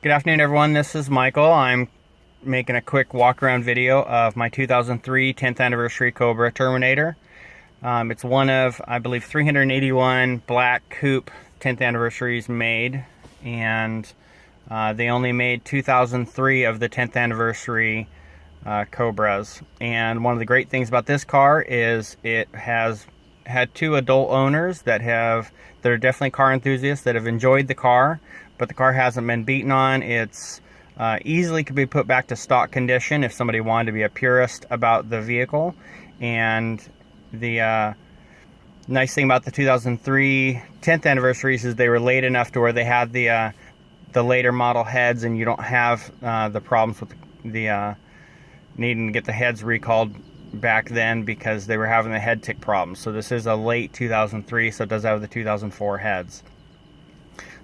Good afternoon, everyone. This is Michael. I'm making a quick walk around video of my 2003 10th anniversary COBRA Terminator. It's one of, I believe, 381 black coupe 10th anniversaries made, and they only made 2003 of the 10th anniversary COBRAs. And one of the great things about this car is it has had two adult owners that are definitely car enthusiasts that have enjoyed the car, but the car hasn't been beaten on. It's easily could be put back to stock condition if somebody wanted to be a purist about the vehicle. And the nice thing about the 2003 10th anniversaries is they were late enough to where they had the later model heads, and you don't have the problems with the needing to get the heads recalled back then because they were having the head tick problems. So this is a late 2003, so it does have the 2004 heads.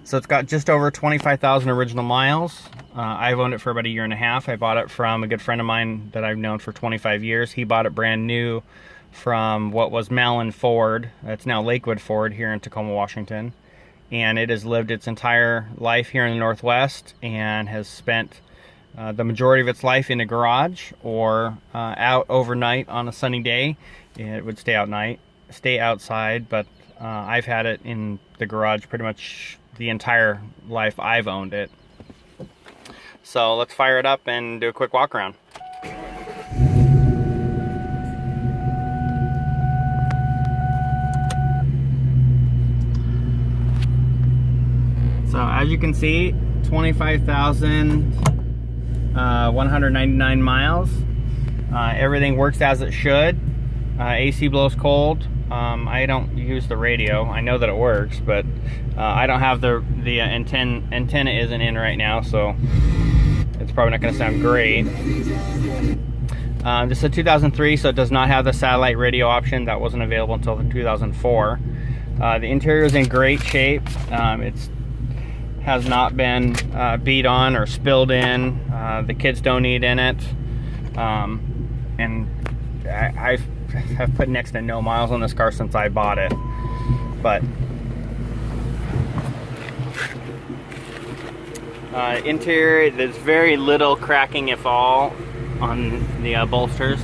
So it's got just over 25,000 original miles. I've owned it for about a year and a half. I bought it from a good friend of mine that I've known for 25 years. He bought it brand new from what was Malin Ford. It's now Lakewood Ford here in Tacoma, Washington. And it has lived its entire life here in the Northwest and has spent the majority of its life in a garage or out overnight on a sunny day. It would stay outside, but I've had it in the garage pretty much the entire life I've owned it. So let's fire it up and do a quick walk around. So as you can see, 25,199 miles. Everything works as it should. AC blows cold. I don't use the radio. I know that it works, but I don't have the antenna isn't in right now, so it's probably not going to sound great. This is a 2003, so it does not have the satellite radio option. That wasn't available until 2004. The interior is in great shape. It has not been beat on or spilled in. The kids don't eat in it, and I've put next to no miles on this car since I bought it. But interior, there's very little cracking, if all, on the bolsters.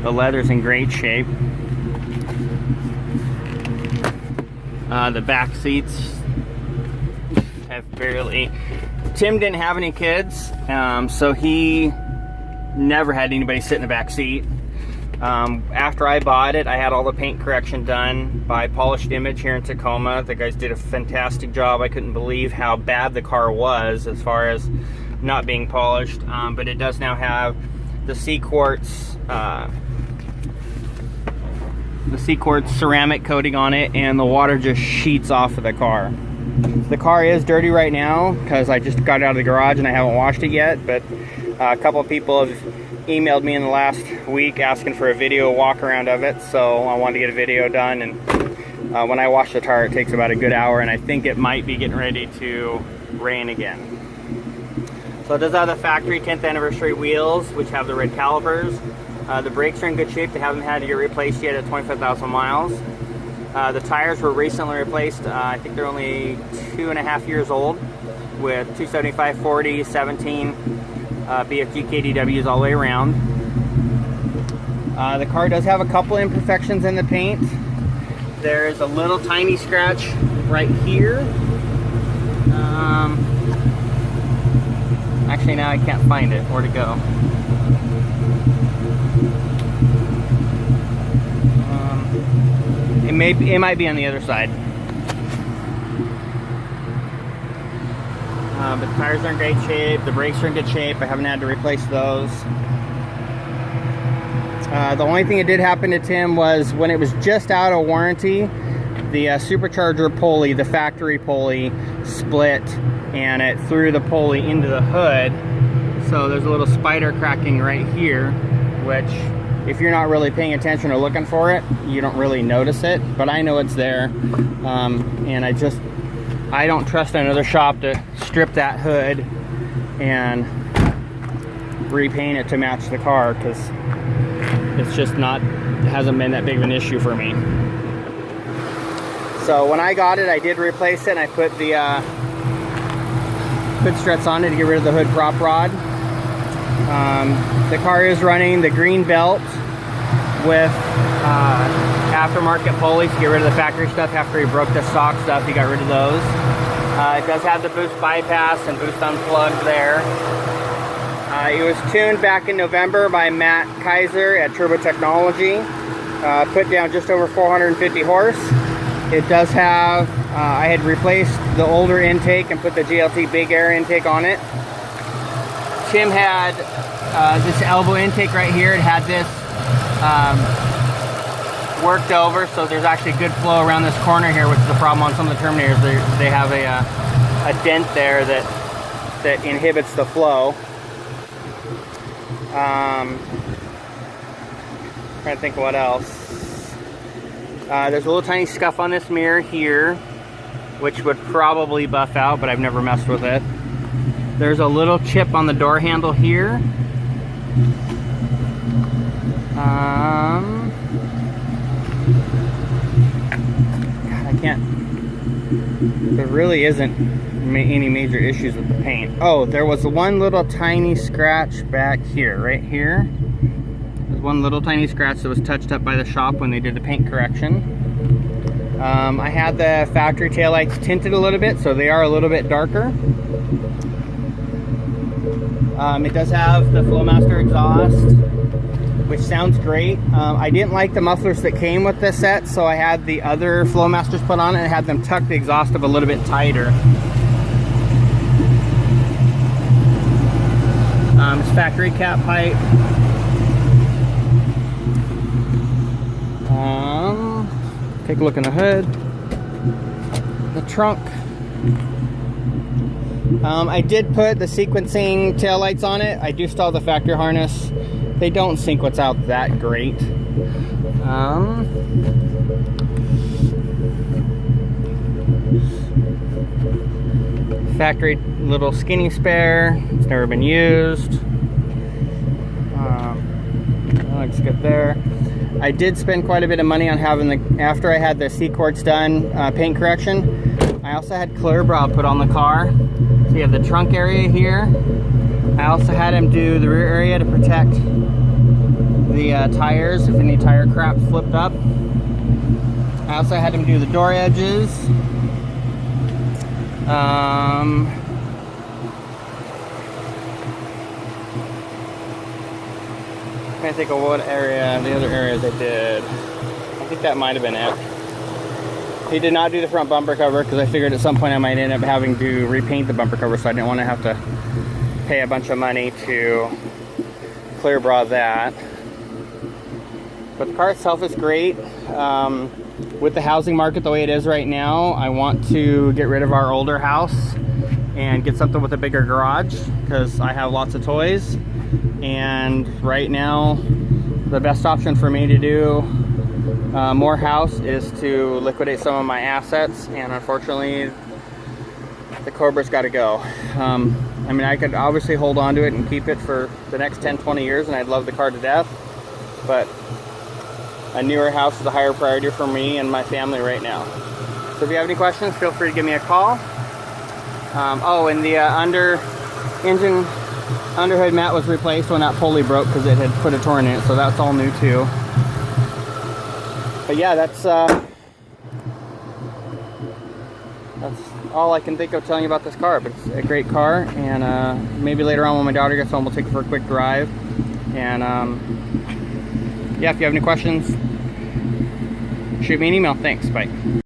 The leather's in great shape. The back seats have barely... Tim didn't have any kids, so he never had anybody sit in the back seat. After I bought it, I had all the paint correction done by Polished Image here in Tacoma. The guys did a fantastic job. I couldn't believe how bad the car was as far as not being polished, but it does now have the C-Quartz ceramic coating on it, and the water just sheets off of the car. The car is dirty right now because I just got it out of the garage and I haven't washed it yet, but a couple of people have emailed me in the last week asking for a video walk around of it, so I wanted to get a video done. And when I wash the tire, it takes about a good hour, and I think it might be getting ready to rain again. So it does have the factory 10th anniversary wheels, which have the red calipers. The brakes are in good shape. They haven't had to get replaced yet at 25,000 miles. The tires were recently replaced. I think they're only 2.5 years old, with 275, 40, 17 BFG KDWs all the way around. The car does have a couple imperfections in the paint. There is a little tiny scratch right here. Actually, now I can't find it. Where'd it go? It might be on the other side. But the tires are in great shape. The brakes are in good shape. I haven't had to replace those. The only thing that did happen to Tim was when it was just out of warranty, the supercharger pulley, the factory pulley, split, and it threw the pulley into the hood. So there's a little spider cracking right here, which if you're not really paying attention or looking for it, you don't really notice it, but I know it's there. And I don't trust another shop to strip that hood and repaint it to match the car, because it's just not, it hasn't been that big of an issue for me. So when I got it, I did replace it, and I put the hood struts on it to get rid of the hood prop rod. The car is running the green belt with aftermarket pulleys to get rid of the factory stuff. After he broke the stock stuff, he got rid of those. It does have the boost bypass and boost unplugged there. It was tuned back in November by Matt Kaiser at Turbo Technology. Put down just over 450 horse. It does have, I had replaced the older intake and put the GLT big air intake on it. Tim had this elbow intake right here. It had this worked over, so there's actually good flow around this corner here, which is a problem on some of the Terminators. They have a dent there that inhibits the flow. Trying to think of what else. There's a little tiny scuff on this mirror here, which would probably buff out, but I've never messed with it. There's a little chip on the door handle here. God, I can't. There really isn't any major issues with the paint. Oh, there was one little tiny scratch back here, right here. There's one little tiny scratch that was touched up by the shop when they did the paint correction. I had the factory taillights tinted a little bit, so they are a little bit darker. It does have the Flowmaster exhaust, which sounds great. I didn't like the mufflers that came with this set, so I had the other Flowmasters put on it and had them tuck the exhaust up a little bit tighter. It's factory cap height. Take a look in the hood, the trunk. I did put the sequencing taillights on it. I do still have the factory harness. They don't sync what's out that great. Factory little skinny spare. It's never been used. Looks good there. I did spend quite a bit of money on having the, after I had the C-cords done, paint correction, I also had COBRA put on the car. So you have the trunk area here. I also had him do the rear area to protect the tires if any tire crap flipped up. I also had him do the door edges. I think of what area, the other areas I did. I think that might have been it. He did not do the front bumper cover because I figured at some point I might end up having to repaint the bumper cover, so I didn't want to have to pay a bunch of money to clear bra that. But the car itself is great. With the housing market the way it is right now, I want to get rid of our older house and get something with a bigger garage because I have lots of toys. And right now, the best option for me to do more house is to liquidate some of my assets, and unfortunately the COBRA's got to go. I mean, I could obviously hold on to it and keep it for the next 10-20 years, and I'd love the car to death, but a newer house is a higher priority for me and my family right now. So if you have any questions, feel free to give me a call. Oh, and the underhood mat was replaced when that pulley broke because it had put a torn in it, so that's all new too. But yeah, that's all I can think of telling you about this car. But it's a great car, and maybe later on when my daughter gets home, we'll take it for a quick drive. And yeah, if you have any questions, shoot me an email. Thanks, bye.